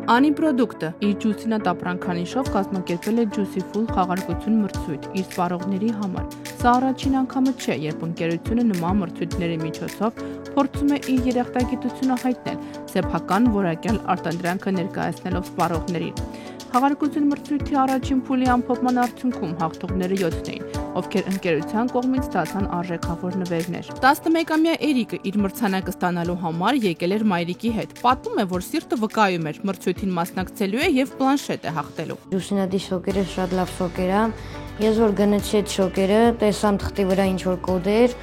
Անի պրոդուկտը իր ջուսինատ ապրանքանիշով կազմակերպել է Juicyful խաղարկություն մրցույթ իր սպառողների համար։ Սա առաջին անգամը չէ, երբ ընկերությունը նման մրցույթների միջոցով փորձում է իր երախտագիտությունը հայտնել, սեփական որակյալ արտադրանքը ներկայացնելով սպառողներին։ Խաղարկություն մրցույթի առաջին փուլի ամփոփման արդյունքում հաղթողները 7 էին, ովքեր ընկերության կողմից ստացան արժեքավոր նվերներ։ 11-ամյա Էրիկը իր մրցանակը ստանալու համար եկել էր մայրիկի հետ։ Պատմում է, որ սիրտը վկայում էր, մրցույթին մասնակցելու է եւ պլանշետ է հաղթելու։ Ջուսինատի շոկերը շատ լավ շոկեր է։ Ես որ գնեցի այդ շոկերը, տեսամ թղթի վրա ինչ որ կոդեր,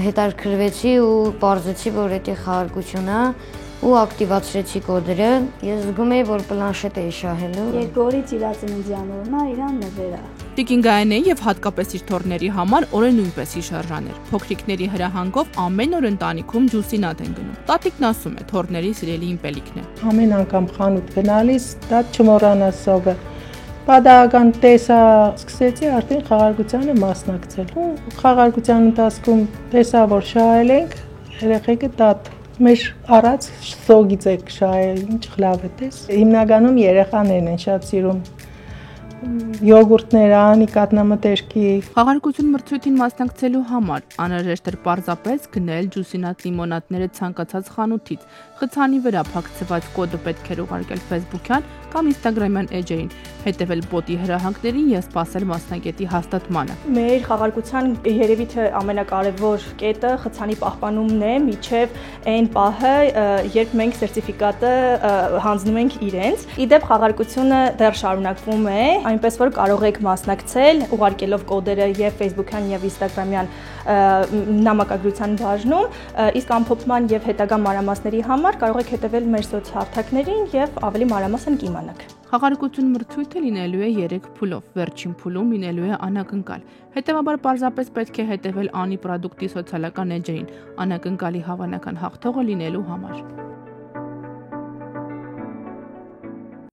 հետաքրքրվեցի ու պարզեցի, որ դա խաղարկություն է ու ակտիվացրեցի կոդերը։ Ես զգում էի, որ պլանշետ էի շահելու։ Երկորից իր ծննդյանորն է, իրան նվեր է։ Տիկին Գայանեի եւ հատկապես իր թոռների համար օրը նույնպես հիշարժան էր։ Փոքրիկների հրահանգով ամեն օր ընտանիքում ջուսինատ են գնում։ Տատիկն ասում է, թոռների սիրելի իմպելիքն է։ Ամեն անգամ խանութ գնալիս դա չմոռանաս սովը։ Պատահական տեսա, սկսեցի արդեն խաղարկությանը մասնակցել։ Ու խաղարկության ընթացքում տեսա, որ շահել ենք, երեխեքը տատ մեր առած սոգից եք շահել, ինչ լավ է տես։ Հիմնականում երեխաներն են շատ սիրում յոգուրտները, անի կատնամթերքի։ Խաղարկություն մրցույթին մասնակցելու համար անհրաժեշտ էր պարզապես գնել ջուսինատ լիմոնադները ցանկացած խանութից։ Խցանի վրա փակցված կոդը պետք էր ուղարկել Facebook-յան կամ Instagram-յան էջերին, հետևել բոտի հրահանգներին եւ սպասել մասնագետի հաստատմանը։ Մեր խաղարկության երևի թե ամենակարևոր կետը խցանի պահպանումն է միջև այն պահը, երբ մենք սերտիֆիկատը հանձնում ենք իրենց։ Իդեպ խաղարկությունը դեռ շարունակվում է, այնպես որ կարող եք մասնակցել ուղարկելով կոդերը եւ Facebook-յան եւ Instagram-յան նամակագրության բաժնում, իսկ ամփոփման եւ հետագա մանրամասների համար կարող եք հետևել մեր սոցհաղթակներին եւ ավելի մանրամասն կիմանաք։ Խաղարկություն մրցույթը լինելու է 3 փուլով, վերջին փուլում լինելու է անակնկալ։ Հետևաբար պարզապես պետք է հետևել Անի պրոդուկտի սոցիալական էջերին, անակնկալի հավանական հաղթողը լինելու համար։